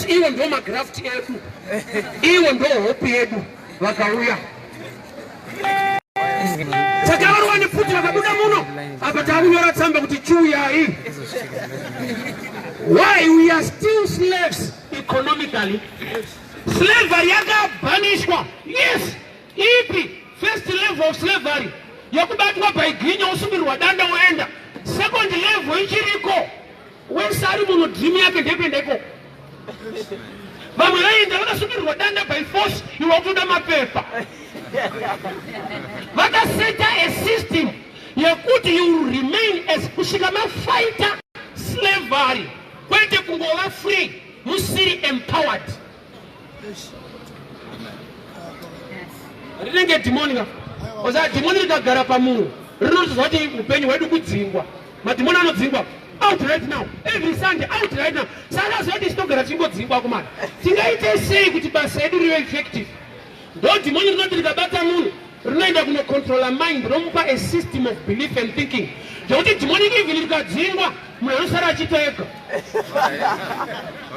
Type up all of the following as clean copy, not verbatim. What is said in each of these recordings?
because iwo ndo magraft edu, iwo ndo hope yedu vakauya. Saka vari vanifuti vakabuda muno apa takunyora tsamba kuti chiuyai. Why we are still slaves economically? Slavery yakabanishwa. Yes, ipi first level of slavery yakubatwa paigwinya usumirwa danda uenda. Second level ichiriko wesari muno dream yake ndependeko. Vamwe vaenda vakasumirwa danda by force iwakuda mapepa. Vakaseta a system yakuti you remain as kusvika mafighter slavery kwete kungova free musiri empowered. Rinenge demonic oza demonic kagara pamunhu rinotozva kuti upenyu hwedu kudzingwa. Madhimoni anodzingwa out right now, every Sunday out right now. Saka zvati tinogara tingodzingwa kumana tingaite sei kuti basa redu rive effective? Ndo demonic rinoti rikabata munhu rinoenda kunocontrola mind, romupa a system of belief and thinking. Zvekuti demonic even rikadzingwa munhu anosara achiita ega.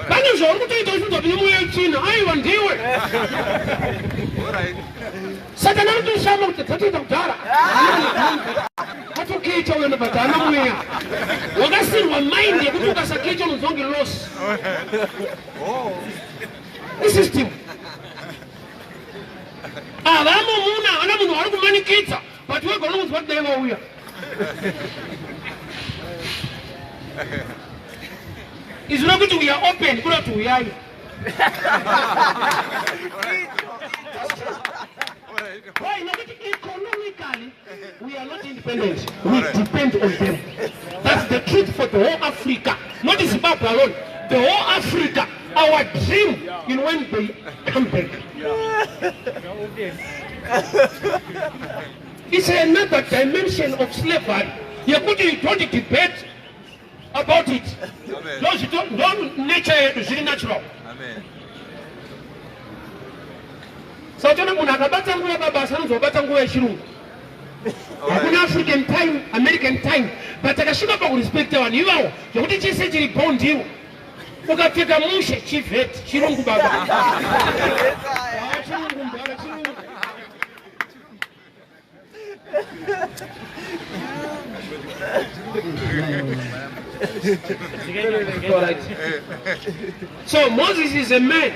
Pane zvauri kutoita usingapinda mumweya wetsvina, aiwa ndiwe. Satani anotoshama kuti dzatoita kudhara atokecha uenda but haana mweya. Wakasirwa mind yekuti ukasakecha unonzonge loss. Isystem avamo munhu havana munhu vari kumanikidza but wegona kunzwa kuti dai vauya. It's not good we are open, good to we are. Why not? Economically, we are not independent. We depend on them. That's the truth for the whole Africa. Not Zimbabwe alone. The whole Africa. Our dream in when they come back. It's another dimension of slavery. You don't debate about it. Don't nature is really natural. Amen. So tena munhu akabata nguva babasa anozobata nguva yechirungu. Hakuna African time, American time. But akasvika pakurespecta vanhu ivavo zvokuti chese chiri bond iwo. Ukapfeka mushe chivheti chirungu baba. Chirungu mbara chirungu. So Moses is a man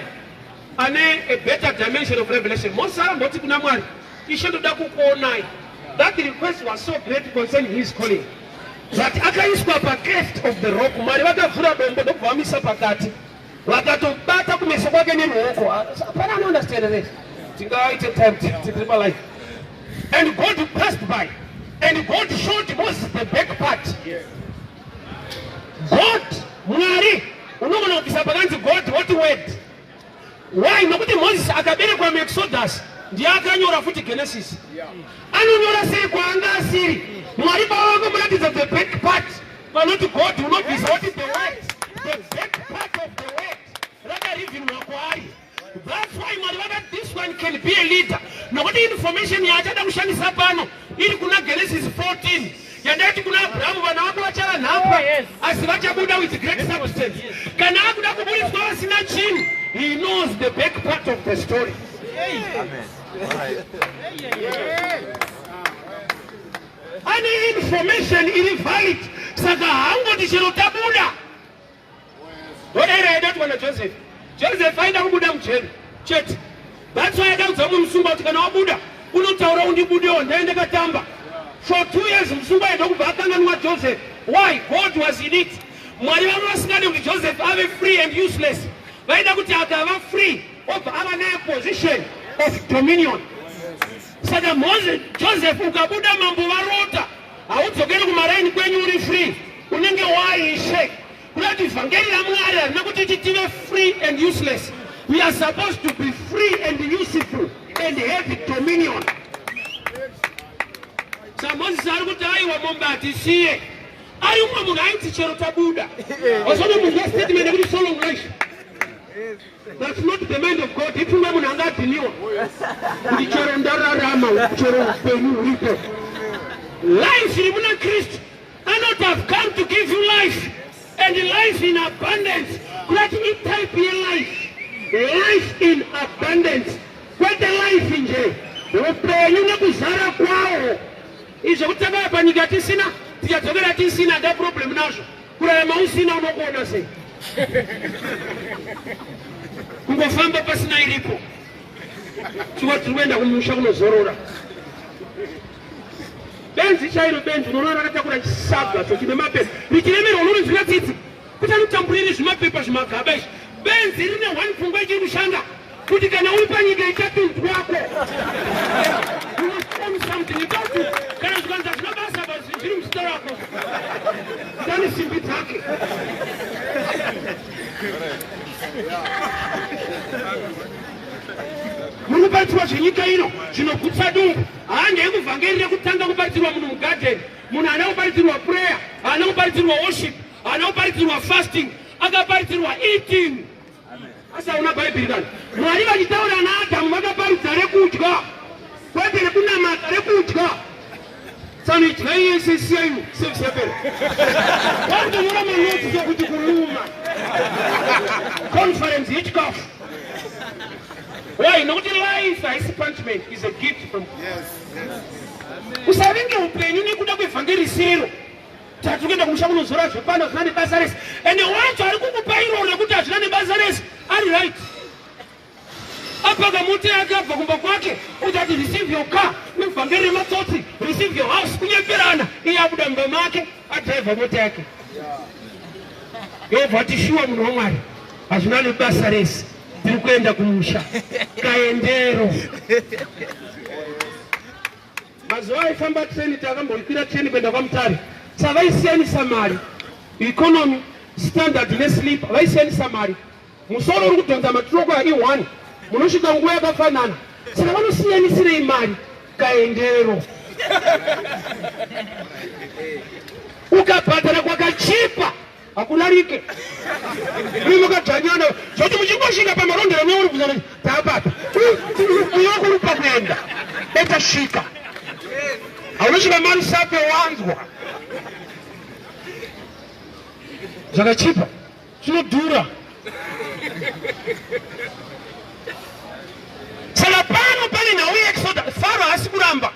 and a better dimension of revelation. Moses amboti kuna mwari ishendoda kukuonai. That request was so great concerning his calling that akaiswa pa cleft of the rock. Mwari vakavhura dombo ndokuvamisa pakati vakatobata kumeso kwake neruoko. Apana anounderstand this. Tingaite time tiri palife. And God passed by and God showed Moses the back part. God, Mwari, unogona kupisa pakanzi God, what word? Why? Nokuti Moses akaberekwa mu Exodus ndiye akanyora futi Genesis. Anonyora sei kwanga asiri. Mwari pawako muratidza the back part. Vanoti God unobvisa what is the word? The back part of the word. Rakarivinwa kwaari. That's why Mwari vakati this one can be a leader. Nokuti information yaachada kushandisa pano iri kuna Genesis 14. Yandati kuna Abraham vana vako vachava nhapwa asi vachabuda with great substance. Kana akuda kuburiswa vasina chinhu, he knows the back part of the story. Amen. Any information iri valid saka hangoti chero tabuda. Whatever that one Joseph. Joseph aida kubuda mcheni. Cheti. That's why adaudza musumba kuti kana wabuda unotaura undibudewo ndaende katamba. For 2 years musumba aida kubva akanganwa Joseph. Why? God was in it. Mwari vanga vasingadi kuti Joseph ave free and useless. Vaida kuti akava free obva ava neposition of dominion. Saka Moses, Joseph ukabuda mambo varota haudzokeri kumaraini kwenyu uri free. Unenge waishe. Kulati vhangeri raMwari harina kuti tive free and useless. We are supposed to be free and useful and have dominion. So Moses ari kuti aiwa mombe atisiye. Ari umwe munhu aiti chero tabuda. Wazono munhu statement yekuti so long life. That's not the mind of God. If you want to continue, life in Christ cannot have come to give you life and life in abundance. Let it type in life. life in abundance. Kwete life nje upenyu nekuzara kwawo. Izvo kutanga panyika tisina tichadzokera tisina da problem nazvo. Kurarama usina unokuona sei? Kungofamba pasina iripo. Chikuva tiri kuenda kumusha kunozorora. Benzi chairo benzi unoona rakatakura chisaga chochine mapepa. Richiremera unorinzwira tsitsi. Kuti anotamburiri zvimapepa zvimagaba izvi. Benzi rine one pfungwa ichiri kushanda. Kuti kana uri panyika ichatunzwako. You must own something. Kana zvikanza zvinobasa basi zviri musitoro wako. Ndani simbi dzake. Muri kubatidzwa zvenyika ino zvinogutsa dumbu. Haandei kuvhangeri rekutanga kubatidzirwa munhu mugarden. Munhu haana kubatidzirwa prayer, haana kubatidzirwa worship, haana kubatidzirwa fasting, akabatidzirwa eating. Asi hauna bhaibheri kana. Mwari vachitaura naAdhamu vakaparidza rekudya. Kwete rekunamata, rekudya. Sano idya yese siyayu sekusepera. Wandonyora manotisi okuti kuruma. Conference yechikafu. Why? Nokuti life haisi punishment, is a gift from God. Yes. Usavinge upenyu nekuda kweevhangerisiro. Tati kuenda kumusha kunozora zvepano zvina nebasa rese. Ende wacho ari kukupa iro rekuti hazvina nebasa rese. Ari right. Apaga moti yake abva kumba kwake. Utati receive your car. Nevhangeri rematsotsi. Receive your house. Kunyeperana. Iye abuda mumba make. Adrive moti yake. Yobva ati shuwa munhu waMwari. Hazvina nebasa rese. Tiri kuenda kumusha. Kaendero. Mazuva aifamba treni takamboikwira treni kuenda kwaMutare. Saka vaisiyanisa mari. Economy standard nesleep vaisiyanisa mari. Musoro uri kudhonza matiroko E1. Munosvika nguva yakafanana. Saka vanosiyanisirei mari. Kaendero. Ukabhadhara kwakachipa. Hakuna rike. Mimi mukadzvanyana. Zvoti muchingosvika pamarondero neuri kuzana tapata. Uyokurupa kuenda. Betasvika. Haunosvika mari sape wanzwa. Zvakachipa. Zvinodhura. Saka pano pane nhau yeExodus. Faro haasi kuramba.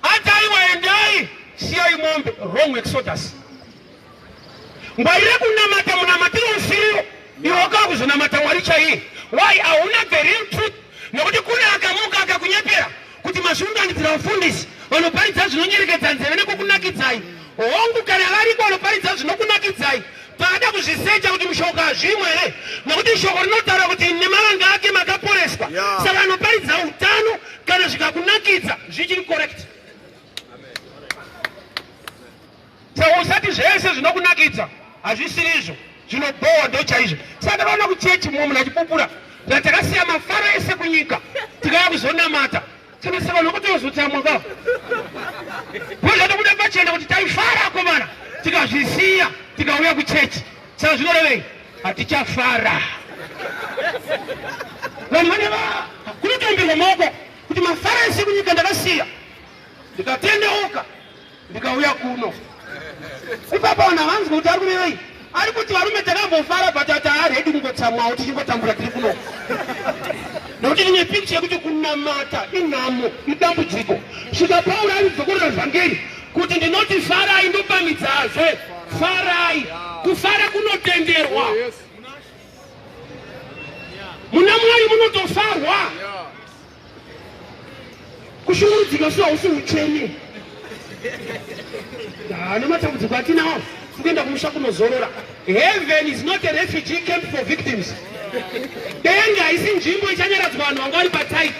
Atai waendai siyai mombe. Wrong Exodus. Ngwaire kunamata munamatiro usiro. Iwe wakakuzonamata Mwari chaiye. Why? Hauna the real truth. Nokuti kune akamuka akakunyepera kuti mazviunganidzira vafundisi vanoparidza zvinonyerekedza nzeve nekukunakidzai. Hongu kana variko vanoparidza zvinokunakidzai. Pada kuzvisecha kuti mushoko hazvimwe here. Nokuti shoko rinotaura kuti nemavanga ake makaporeswa. Saka vanoparidza utano kana zvikakunakidza zvichiri correct. Saka usati zvese zvinokunakidza hazvisiri izvo. Zvinobowa ndo chaizvo. Saka takaona kuchechi mumwe munachipupura. Takasiya mafaro ese kunyika. Tikauya kuzonamata. Saka nokutozotsamwa ngavo. Bozvati kuda pachena kuti taifara akomana. Tikazvisiya tikauya kuchechi. Saka zvinorevei? Hatichafara. Vanhu vaneva kunotombirwa maoko kuti mafaro ese kunyika ndakasiya. Ndikatendeuka. Ndikauya kuno. Ipapa vanhu havanzwi kuti ari kurevei? Ari kuti varume takambofara bhatata aredi kungotsamwawo tichingotambura tiri kuno. Nokuti ine picture yekuti kunamata inhamo idambudziko. Svika Pauro ari kudzokorera vhangeri kuti ndinoti farai ndopamidzazve. Farai. Kufara kunotenderwa. Muna Mwari munotofarwa. Kushungurudzika sio hausi utsvene. Nematambudziko atinawo. Kuenda kumusha kunozorora. Heaven is not a refugee camp for victims. Denga haisi nzvimbo ichanyaradzwa vanhu vanga vari patight.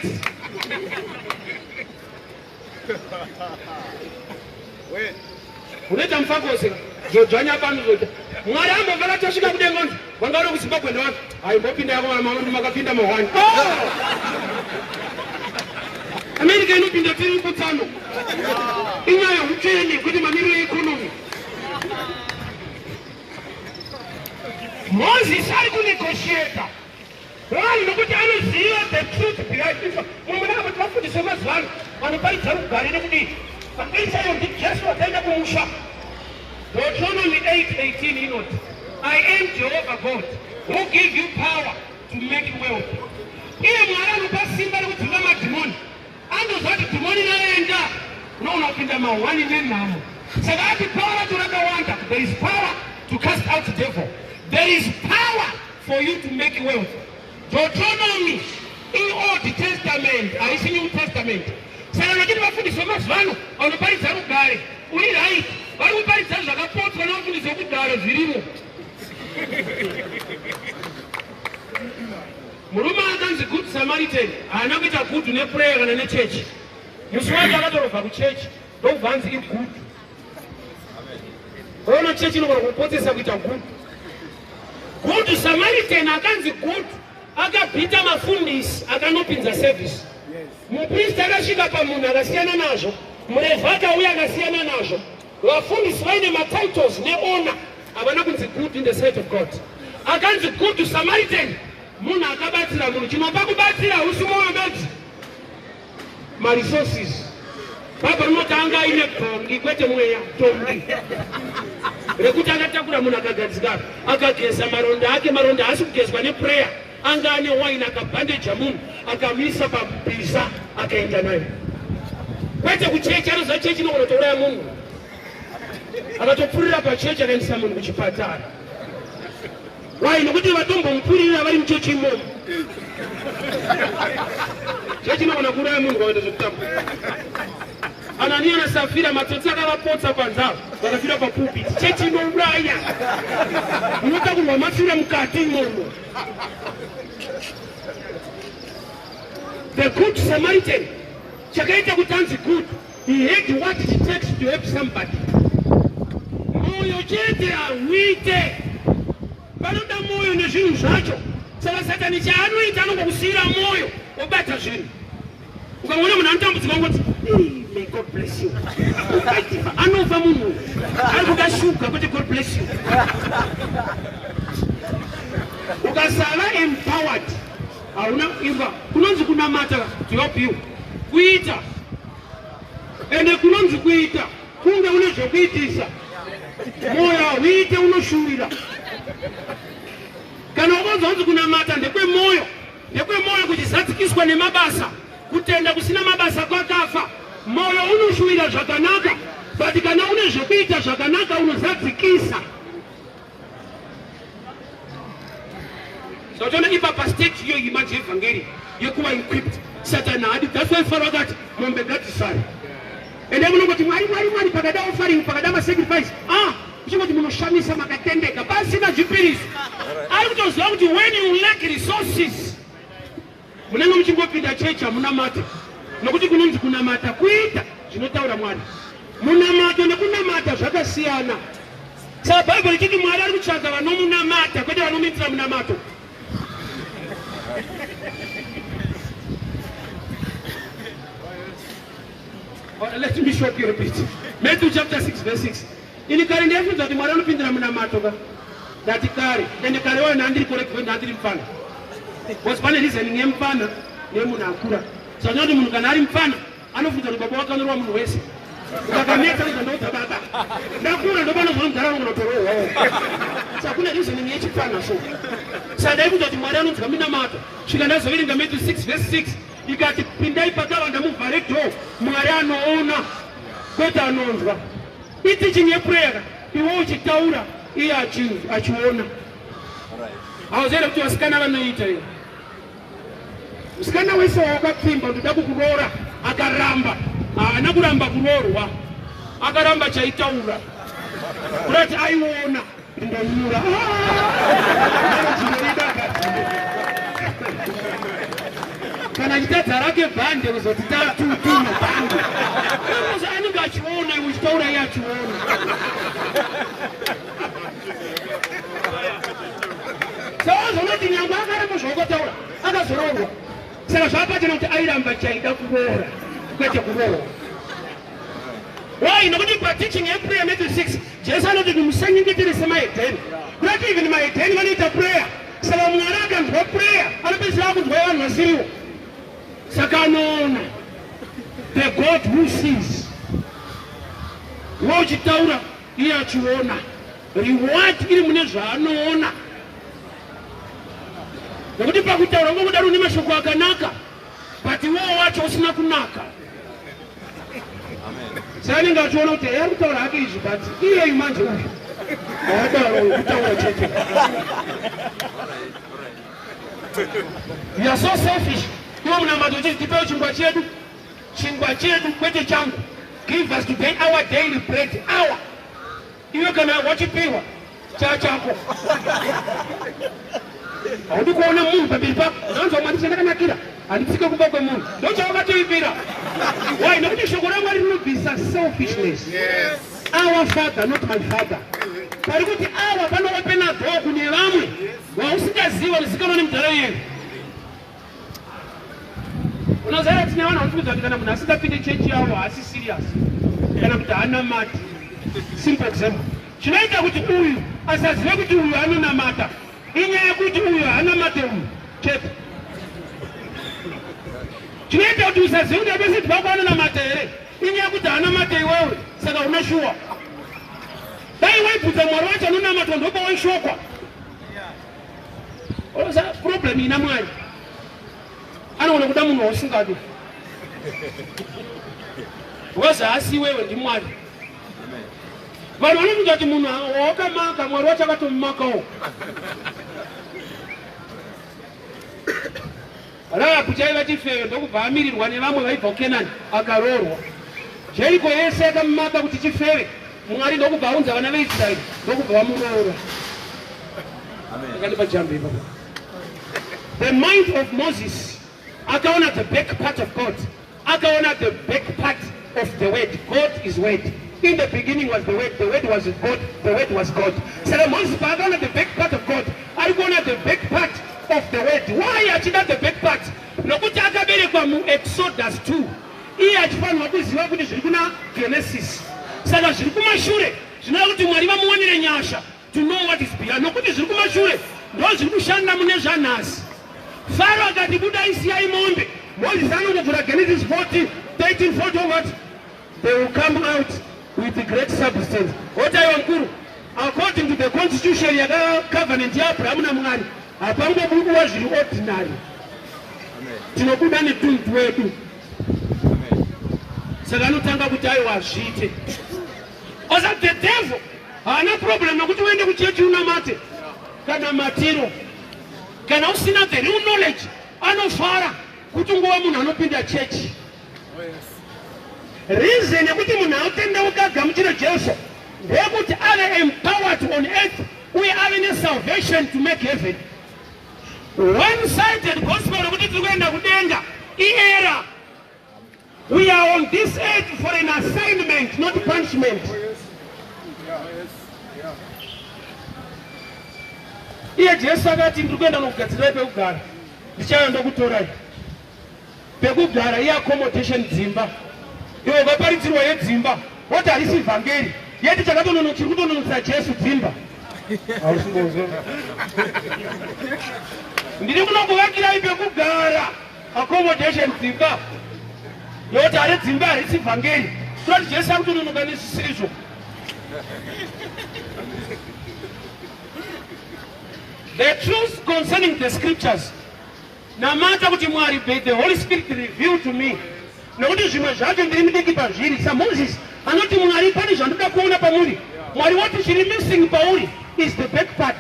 Unoita mufakosi zvodzvanya pano zvoita. Mwari ambobva vatasvika kudenga nzi vanga vari kuZimbabwe ndevana. Haimbopinda yako vana makapinda mahwani. America inopinda tiri kutsano. Inyaya yehutsvene kuti mamiriro economy. Moses ari kunegotiata. Why? Nokuti anoziva the truth behind it. Mumwe vakati vafundisa mazuva ano vanoparidza rugare nekudii. Vakaisayo ndiJesu vakaenda kumusha. Deuteronomy 8:18 inoti, I am Jehovah God who give you power to make wealth. mawani nenhamo. Saka ati power torakawanda. There is power to cast out the devil. There is power for you to make wealth. Deuteronomy in Old Testament, in New Testament. Saka ngati vafundiswa mazuvano vanoparidza rugare. Uri right. Vari kuparidza zvakapotwa nevafundisi vekudhara zvirimo. Murume akanzi Good Samaritan haana kuita good neprayer kana nechechi. Musi wake akatorobva kuchechi ndobva anzi igood. Ona chechi inogona kupotsesa kuita good. Good Samaritan akanzi good akabhita mafundisi akanopinza service. Muprista akasvika pamunhu akasiyana nazvo. Murevhi akauya akasiyana nazvo. Vafundisi vaine matitles neona havana kunzi good in the sight of God. Akanzi Good Samaritan munhu akabatsira munhu. Chinopa kubatsira usi mwoyo bedzi. Resources. Baba rinotanga ine tongi kwete mweya tongi. Rekuti akatakura munhu akagadzika akageza maronda ake. Maronda haasi kugezwa neprayer. Anga ane wine akabhandeja munhu akamisa pabhiza akaenda naye. Kwete kuchechi anoziva chechi inogona kutouraya munhu. Akatopfurira pachechi akaendesa munhu kuchipatara. Why? Nokuti vatombomupfurira vari muchechi imomo. Chechi inogona kuuraya munhu kwaenda zvekutamba. Anania na Safira matsotsi akavapotsa panzava vakafira papulpiti. Chechi inouraya. Unotakurwa mafira mukati imomo. The Good Samaritan, chakaita kutanzi good, he had what it takes to help somebody. Moyo chete awite. Panoda moyo nezvinhu zvacho. Saka Satani chaanoita anokusiyira moyo obata zvinhu. Ukaona munhu anotambudzika ngoti, may God bless you. Anova munhu. Ari kukashuka kuti God bless you. Ukasala empowered. Hauna imba. Kunonzi kunamata to help you. Kuita. Ende kunonzi kuita. Kunge une zvokuitisa. Moyo uite unoshuvira. Kana ukonzi kunamata ndekwe moyo. Ndekwe moyo kuchizadzikiswa nemabasa. Kutenda kusina mabasa kwakafa. Moyo unoshuvira zvakanaka. But kana une zvokuita zvakanaka unozadzikisa. So don't give up a state here, you imagine Evangelist. You're quite equipped. Satan had it. That's why Pharaoh got mombe got sorry. And then when you want Pagada offering, Pagadama sacrifice. You want to Munoshamisa Makatende, Kabasina Jupiris. I would just love to when you lack resources. When I'm going to go to the church, Munamata. Nobody can Kunamata. Quit. You know, Tauramani. Munamata, Nakunamata, Jakasiana. So, Bible, taking my other chaka, no Munamata, but I don't mean Munamato. Let me show you a bit. Matthew chapter 6, verse 6. In the current evidence that the Marano Pindra Munamatoga, that the carry, and the Karawa and Andri correct when Andri Fan. Was Pana listening name Pana, Nemunakura. So not the Munkanari Fan, I know the Babaka and Roman West. Nakameta is a note about that. Nakura, the one of them that so I couldn't listen in each Pana. So David of the Marano Kaminamato. She can also read in the Matthew 6, verse 6. You got the Pindai Pata and the Muparinga, Mariano owner, Kota Nonza. He teaching a prayer. He watch it Taura, he achieved, Achuona. I was able to a scanner and eat. Scanner was so about him, but the double Kurora, Akaramba, Nakuramba Kurora, Akaramba Chaitaura. But I won in the Mura. Can I get a racket band? There was a tattoo band. I knew that you own, I was told I had to own. So I was looking at what I was over. I was wrong. So I was about to Iron by China. Why? Nobody but teaching every Matthew 6. Just I know that I'm sending it to the my 10. Not even my 10 minutes of prayer. So I'm not going to prayer. I'm just going to wear on my Sakanon, the God who sees. Watch Taura, here to honor. Reward Ilmuneza, no honor. The Udipakutaura, what are you doing? Kanaka, but you watch us Nakunaka. Sani ngachiona kuti yakutaura hake izvi but iye manje uyu haadauro kutaura chete. You are so selfish. Iwe munamato uchiti tipewo chingwa chedu kwete changu. Give us today our daily bread. Our. Iwe kana wachipiwa chako. Haudi kuona munhu pamberi pako. Unanzwa mwari chandakanakira. Handitsike kuba kwemunhu. Ndochawakatoipira. Why? Nokuti shoko rangu rinobvisa selfishness. Yes. Our father, not my father. Parikuti awa panowapena dhoo kune vamwe vausingaziva zikanwa nemudhara yenyu. Unozara tine vanhu vanokudza kuti kana munhu asingapinde chechi yavo haasi serious kana kuti haanamati. Simple example. Chinoita kuti uyu asazive kuti uyu anonamata inyaya yekuti uyu haanamate uyu chete. Chinoita kuti usazive kuti apesiti pako anonamata here inyaya yekuti haanamate iwewe saka unashuwa. Dai waibvudza mwari wacho anonamata ndopa waishokwa. Oza problem ina mwari. Anoona kuda munhu wausingadi. Wazi haasi wewe ndi mwari. Vanhu vanokudza kuti munhu wawakamaka mwari wacho akatomumakawo. Rahabhu chaiva chifeve ndokubva amirirwa nevamwe vaibva kuKenani akaroorwa. Jeriko yese akamumaka kuti chifeve. Mwari ndokubva aunza vana veIsraeri ndokubva vamuroora. The mind of Moses akaona the back part of God. Akaona the back part of the word. God is word. In the beginning was the word was God, the word was God. So Moses akaona the back part of God. Akaona the back part of the word. Why achida the back part? Nokuti akaberekwa mu Exodus 2. Iye achifanirwa kuziva kuti zviri kuna Genesis. Saka zviri kumashure zvinoda kuti mwari vamuwanire nyasha to know what is beyond. Nokuti zviri kumashure ndo zviri kushanda mune zvanhasi. Faro akati budai siyai mombe. Moses anongobvura Genesis 13:40 what? They will come out with the great substance. What I want, according to the constitution yaka covenant ya Abraham na Mwari, hapangobudiwa zviri ordinary. Tinobuda netuntu wedu. Saka anotanga kuti aiwa zviite. Oza the devil haana problem nokuti uende kuchechi unamate kana matiro kana usina the real knowledge anofara kuti nguva munhu anopinda chechi. Reason yekuti munhu autendeuka agamuchira Jesu ndeyekuti ave empowered on earth uye ave nesalvation to make heaven. One-sided gospel rokuti tiri kuenda kudenga iera. We are on this earth for an assignment, not punishment. Iye Jesu akati ndiri kuenda nokugadzira pekugara. Ndichauya ndokutorai. Pekugara iye accommodation dzimba. Iwe vaparidzirwa yedzimba. Woti harisi vhangeri. Yeti chiri kutononotsa Jesu dzimba. Hausimbozwa. Ndiri kunongovakirai pekugara. Accommodation dzimba. Yoti hari dzimba harisi vhangeri. Toti Jesu akutononoka nesizvo. The truth concerning the scriptures. Namata kuti Mwari, the Holy Spirit revealed to me. Nokuti zvimwe zvacho ndiri mudiki pazviri. Sa Moses anoti Mwari pane zvandoda kuona pamuri. Mwari wati chiri missing pauri is the back part.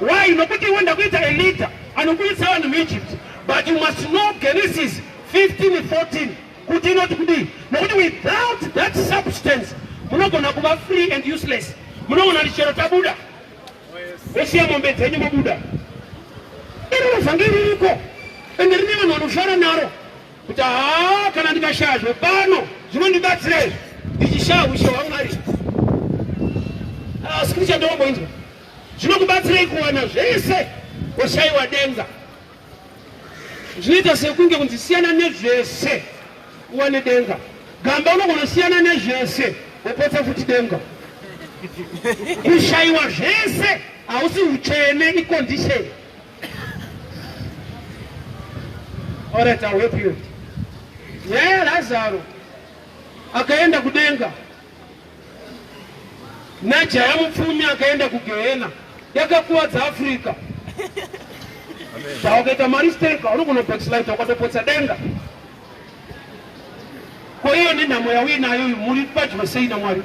Why? Nokuti wenda kuita a leader anokuisa vanhu muEgypt. But you must know Genesis 15:14. Kuti not kudi. Nokuti without that substance munogona kuva free and useless. Munogona richero tabuda. Wesiya mombe dzenyu mabuda. Iri vhangeri riko. Ende rine vanhu vanofara naro. Kuti kana ndikashazve pano zvinondibatsirei ndichishawisha waMwari. Scripture ndomboinzwa. Zvinokubatsirei kuwana zvese washayiwa denga. Zvinoita sekunge kunzi siyana nezvese uwane denga. Gamba unogona siyana nezvese wopotsa futi denga. Kushayiwa zvese hausi utsvene icondition. All right, I'll help you. Yeah, Lazaro akaenda kudenga. Najaya mupfumi akaenda kugehena. Yakakuwadza Afrika. Wakaita mistake unogona backslide ukatopotsa denga. Kwa hiyo ni namo ya wina yoyu muri pachwe sei na mwari.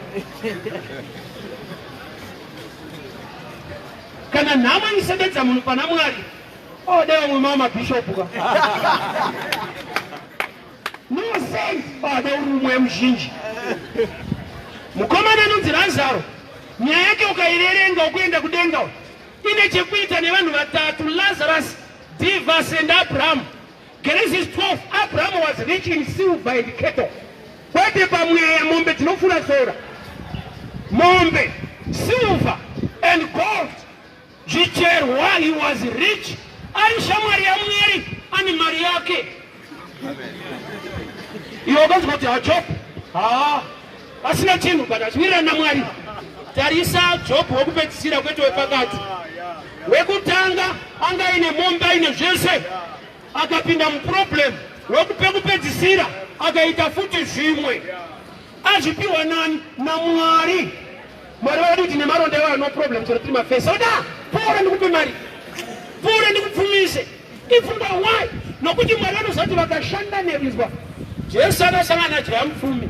Kana nama nisebedza munhu pana mwari. Oh, dewa mama bishop ka. No sense. Oh, dewa rumwe mzhinji. Mukomana nonzi Lazaro. Nyaya yake ukairerenga ukuenda kudenga. Ine chekuita nevanhu vatatu, Lazarus, Divas and Abraham. Genesis 12, Abraham was rich in silver and cattle. Kwete pamweya mombe tinofura sora. Mombe, silver and gold. Jicher, while he was rich, alisha Maria mweri, ani Mariake. Yogazi kote hachop. Asina chinu kada, swira na mwari. Tarisa, chop, wokupetisira kwetu wepakati. Wekutanga, anga ine mombe ine jese. Akapinda mproblem. Wekupekupedzisira. Akaitafuti zvimwe. Azvipiwa nani? Na mwari. Mwari wadu tine maronda yawa no problem. Tino tima face. Oda, pora nikupe mari. Pora nikupfumise. Ifunda why? Nokuti mwari wadu sati wakashanda nevizwa. Jesu anasangana jaya mfumi.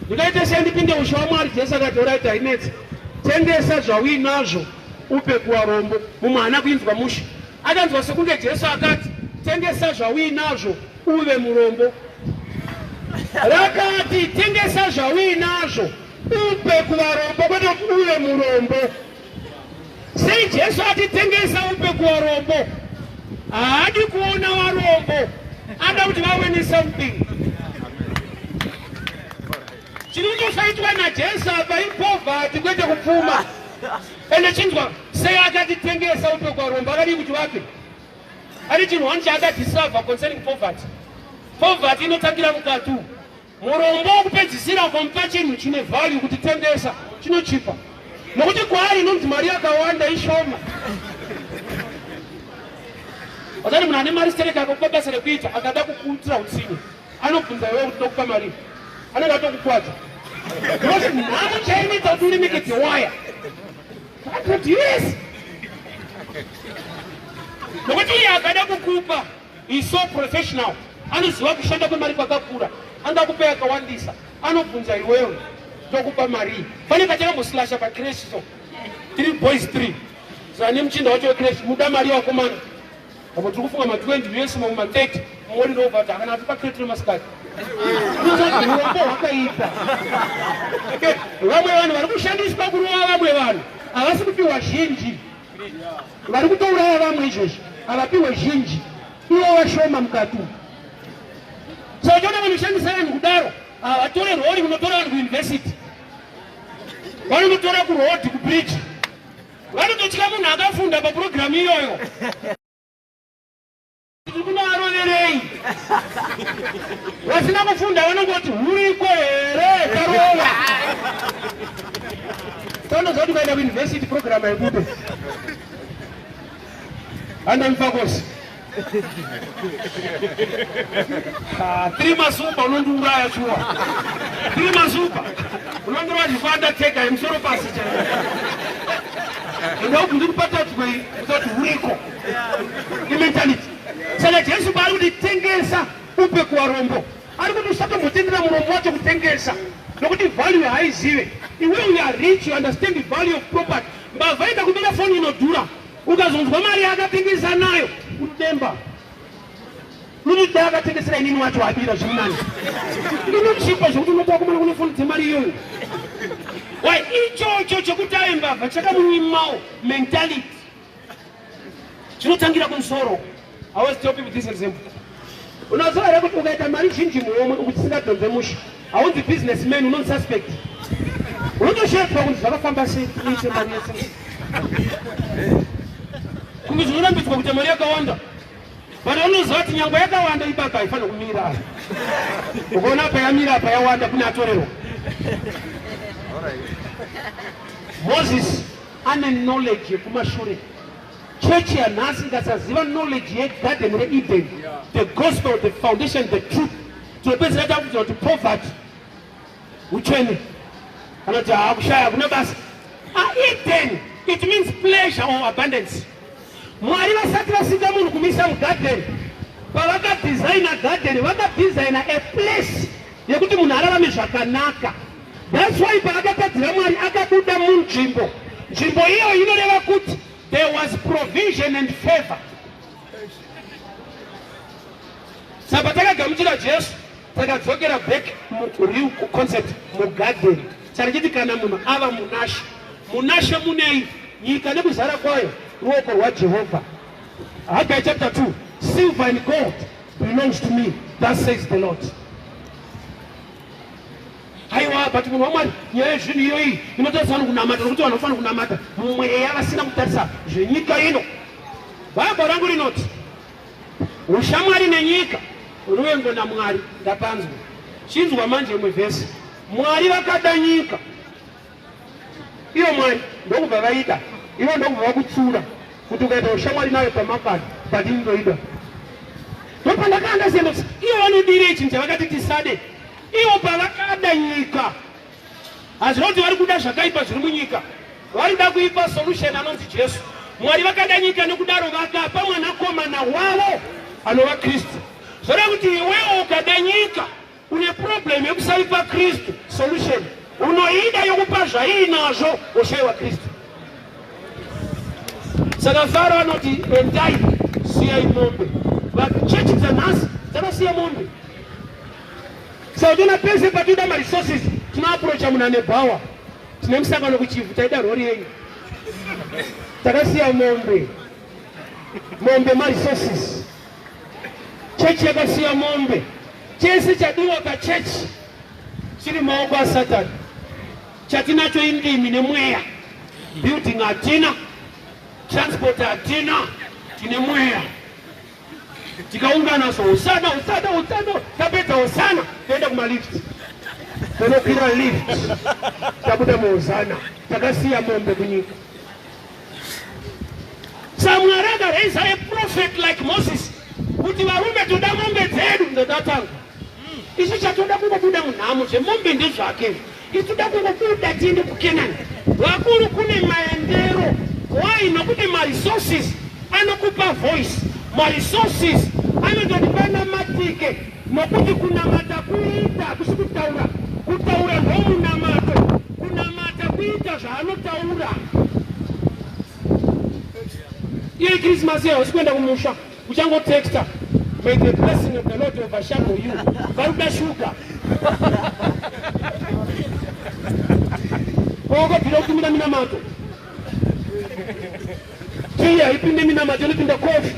Ndikaite sendi pinde ushawa mwari. Jesu akati oraita inetsi. Tengesa zvawinazvo upe kuvarombo. Mumwana kuinzwa mushi. Akanzwa sekunge Jesu akati tengesa zvawinazvo uve murombo. Rakati tengesa zvawinazvo upe kuvarombo kwete uve murombo. Sei Jesu ati tengesa upe kuvarombo? Haadi kuona varombo. Ada kuti vave nesomething. Chinotosaitwa naJesu apa ipoverty kwete kupfuma. Ende chinzwa sei akati tengesa upe kuvarombo akadi kuti vape. Ari chinhu wani chaakadisava concerning poverty. Poverty inotangira mukatu. Murombo kupedzisira ukamupa chinhu chine value kuti tengesa chinochipa. Nokuti kwaari inonzi mari yakawanda ishoma. Wazani munhu ane mari stereka akakupa basa rekuita akada kukuitira utsinye. Anobvunza iwe kuti tokupa mari. Anenge atokukwadza. Because nhamo chainoita kuti uremekedze waya. Akati yes. Nokuti iye akada kukupa, he's so professional. Anoziva kushanda kwemari kwakakura. Angakupa yakawandisa. Anobvunza iwewe tokupa mari. Pane kachakamboslasha pacreche so. 3 boys 3. Zane muchinda wacho wecreche muda mari yakomana. Apo tiri kufunga ma20 yesu mamwe ma30. Mwori ndovata akana atipa crate remasikati. Unozati murombo wakaita. Vamwe vanhu vari kushandiswa kurova vamwe vanhu. Havasi kupiwa zhinji. Vari kutouraya vamwe izvozvi. Havapiwe zhinji. Ivo vashoma mukati. Saka uchiona vanoshandisa vanhu kudaro. Havatore rori kunotora vanhu kuuniversity. Vanotora kuroad kubridge. Vanototya munhu akafunda papurogiramu iyoyo. Kunovaroverei. Vasina kufunda vanongoti huriko here karova. Taunoziva kuti ukaenda kuuniversity program yekupe. Anda mufakosi. 3 masupa unondiuraya chuwa. 3 masupa unondorwa zvifanda tega emusoro pasi chaivo. Ndauti ndiri patatu kwei kuti huriko. Imentality. Saka Jesu paari kuti tengesa upe kuvarombo. Ari kuti usatombotendera murombo wacho kutengesa. Nokuti value haizive. When you are rich, you understand the value of property. Mbavha enda kumira foni inodhura. Ukazonzwa mari yakatengesa nayo, unodemba. Unodai akatengesera inini wacho wabira zviri nani. Inochipa zvokuti unotoa kumana kune foni dzemari iyoyo. Why ichocho chokuti ave mbavha chakamunyimao mentality. Chinotangira kumusoro. I always tell people this example. Unazoa here kuti ukaita mari zhinji muomwe kuti singadhonze musha. Haunzi businessman unosuspect. Unotoshetwa kuti zvakafamba sei kuite mari yese. Kunge zvinorambidzwa kuti mari yakawanda. Vanhu vanoziva kuti nyangwe yakawanda ipapa haifanira kumira. Ukaona apa yamira apa yawanda kune atorerwa. Moses ane knowledge yekumashure. Church yanhasi ikasaziva knowledge yegarden reEden, the gospel, the foundation, the truth, tinopedzera takuti kuti poverty uchene kana kuti hakushaya kuna basa. Eden, it means pleasure or abundance. Mwari vasati vasika munhu kumisa mugarden, pavakadesigna garden vakadesigna a place yekuti munhu ararame zvakanaka. That's why paakatadzira Mwari akabuda munzvimbo. Nzvimbo iyo inoreva kuti there was provision and favor. Saka takagamuchira Jesu takadzokera back real concept mugarden. Saka chiti kana munhu ava munashe, munashe munei nyika nekuzara kwayo ruoko rwaJehovha. Haggai chapter 2, silver and gold belongs to me, thus says the Lord. Haiwa but munhu waMwari nyaya yezvinhu iyoyi inotarisa vanhu kunamata nokuti vanhu vanofanira kunamata mumweya vasina kutarisa zvenyika ino. Bhaibheri rangu rinoti ushamwari nenyika ruvengo naMwari ndapanzwa. Chinzwa manje imwe vhesi. Mwari vakada nyika, iyo Mwari ndokubva vaida, ivo ndokubva vakutsura kuti ukaita ushamwari nayo pamakani padindoida. Ndopandakaandasiyana kuti iyo vanodire chinhu chavakati tisade. Ivo pavakada nyika hazvina kuti vari kuda zvakaipa zviri munyika, vari kuda kuipa solution anonzi Jesu. Mwari vakada nyika nekudaro vakapa mwanakomana wavo anova Kristu. Zvoreva kuti iwewo ukada nyika une problem yekusaipa Kristu solution, unoida yokupa zvainazvo ushayiwa Kristu. Saka Faro anoti endai siyai mombe. But chechi dzanhasi dzakasiya mombe. Saka tona pese patinoda maresources tinoaprocha munhu ane bhawa. Tine musangano kuchifu taida rori yenyu takasiya mombe. Mombe maresources. Chechi yakasiya mombe. Chese chadiwa pachechi chiri maoko aSatani. Chatinacho indimi nemweya. Building hatina, transport hatina, tine mweya. Tikaungana so usana tapedza usana toenda kumalift. Tonokwira lift tabuda muusana. Takasiya mombe kunyika. Saka Mwari akaraisa a prophet like Moses kuti varume toda mombe dzedu ndodatanga. Isu chatoda kungobuda munhamo zvemombe ndezvake. Isu toda kungobuda tiende kuKenani. Vakuru kune maendero. Why? Nokuti maresources anokupa voice. Maresources anotodipana matike. Nokuti kunamata kuita kusikutaura. Kutaura ndomunamato. Kunamata kuita zvaanotaura. Iye Christmas yao usikuenda kumusha. Uchangotexta. May the blessing of the Lord overshadow you. Varuda shuka. Ogo pilotu mina mato. Tia ipinde mina mato ipinde kofi.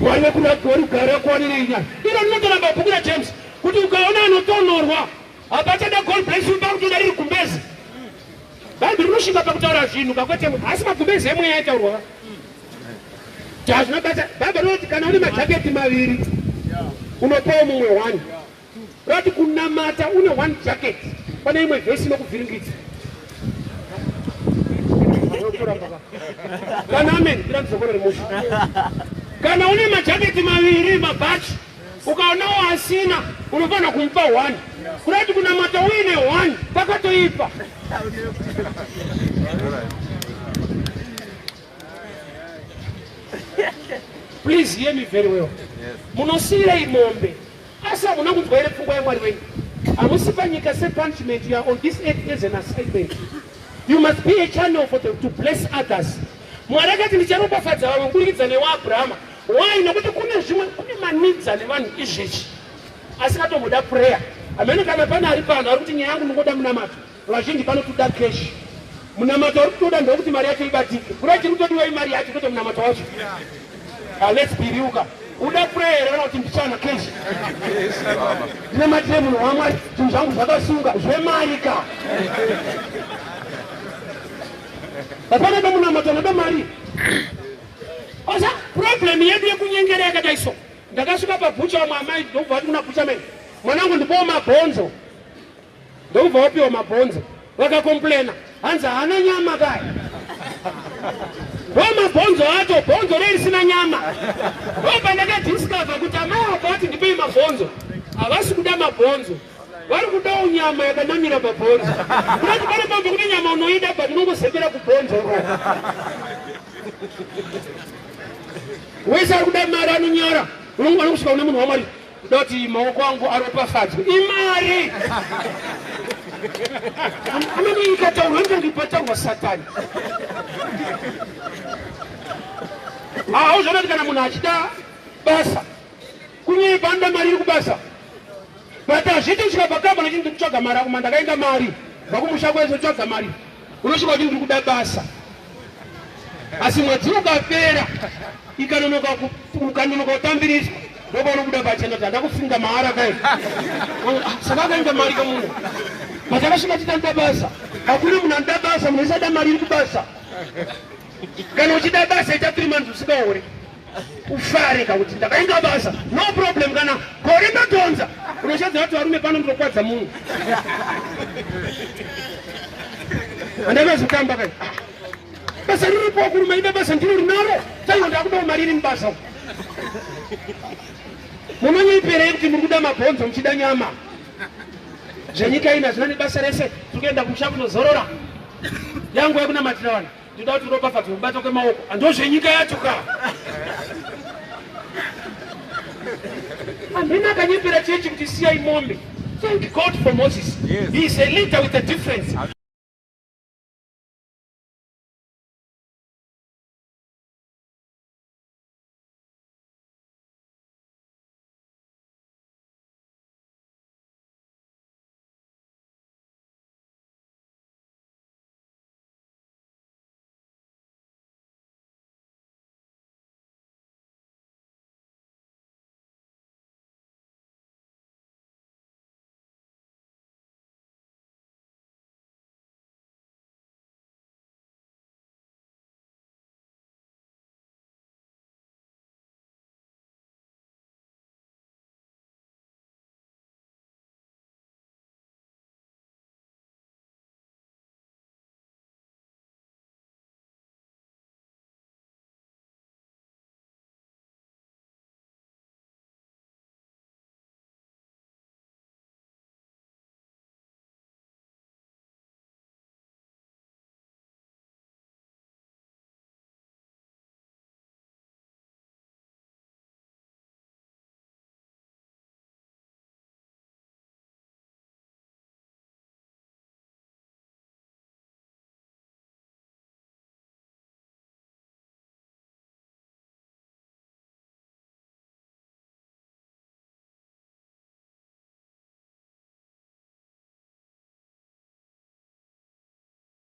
Wale kuna gori gara kwa nini ina. Ilo nnoto na babukula James. Kuti ukaona anotonorwa. Abachada God bless you back to the kumbezi. Bali rushika pakutaura zvinhu kakwete asi makumbezi emwe yaitaurwa. Jazvinobata baba roti kana une majaketi maviri unopawo mumwe 1. Roti kunamata une 1 jacket pane imwe vhesi inokuvhiringidza. Kana amen tiranzokora remotion. Kana une majaketi maviri mabhachi ukaonawo asina unofanira kumupa 1. Kurati kunamata uine 1 pakatoipa. Please hear me very well. Yes. Munosireiko mombe. Asa munangunzwa ere pfungwa yaMwari wenyu. Amusipa nyika se punishment. You are on this earth as an assignment. You must be a channel for them to bless others. Mwari akati ndicharopafadza vamwe kubudikidza newaAbhurahama. Why? Nokuti kune zvimwe kune manidza nevanhu izvezvi asingatomboda prayer. Amene kana pana ari pano ari kuti nyaya yangu ndingoda munamato. Vazhinji panotoda cash. Munamato ari kutoda ndokuti mari yacho ibatike. Kura chiri kutodiwa imari yacho kwete munamato wacho. Let's be real. Uda prayer kana kuti ndichana cash. Ndine matire munhu waMwari zvinhu zvangu zvakasunga zvemarika. Hapana ndo munamato noda mari. Osa problem yedu yekunyengera yakadai so. Ndakasvika pabhucha wamwamai ndobva kuti kuna bhucha mene. Mwanangu ndipowo mabhonzo. Ndobva wapiwa mabhonzo. Vakakomplaina. Hanzi hana nyama kaya. Mabhonzo acho bhonzo risina nyama. Ndobva ndakadiscover kuti amai vakati ndipei mabhonzo. Havasi kuda mabhonzo. Vari kudawo nyama yakanamira pabhonzo. Kurati pane pamwe kuti nyama unoida but unongosembera kubhonzo. Wese ari kuda mari anonyara. Unongwana kusvika une munhu waMwari. doti maoko angu aropafadzwe imari. Ameni ikataurwa ndipataurwa Satani. Uzvona kuti kana munhu achida basa kunyipanda mari iri kubasa, but hazviti kusvika pakamba ndachiti ndiri kutsvaga mari akuma ndakaenda mari vakumusha kwese kutsvaga mari unosvika kuti ndiri kuda basa. Asi mwedzi ukapera ukanonoka kutambiriswa ndopaona kuda pachena kuti handakufunga mahara kai saka akaenda mari kamunhu but akasvika titanda basa hakuna munhu anoda basa, munhu isada mari iri kubasa. Kana uchida basa ita 3 months usikaore ufare kuti ndakaenda basa no problem. Kana gore ndadonza unoshadza kuti varume pano ndokwadza munhu andakazotamba kai basa riripo kurume ida basa ndiro rinaro saiwa ndakudawo mari iri mubasa. Munonyiperei kuti muri kuda mabhonzo muchida nyama zvenyika ina zvinani basa rese tikuenda kumusha kunozorora yangu yakunamatira vanhu ndinoda kuti uropafadzwe kubata kwemaoko andozvenyika yacho ka. Andina akanyepera chechi kuti siyai mombe. Thank God for Moses. He is a leader with a difference.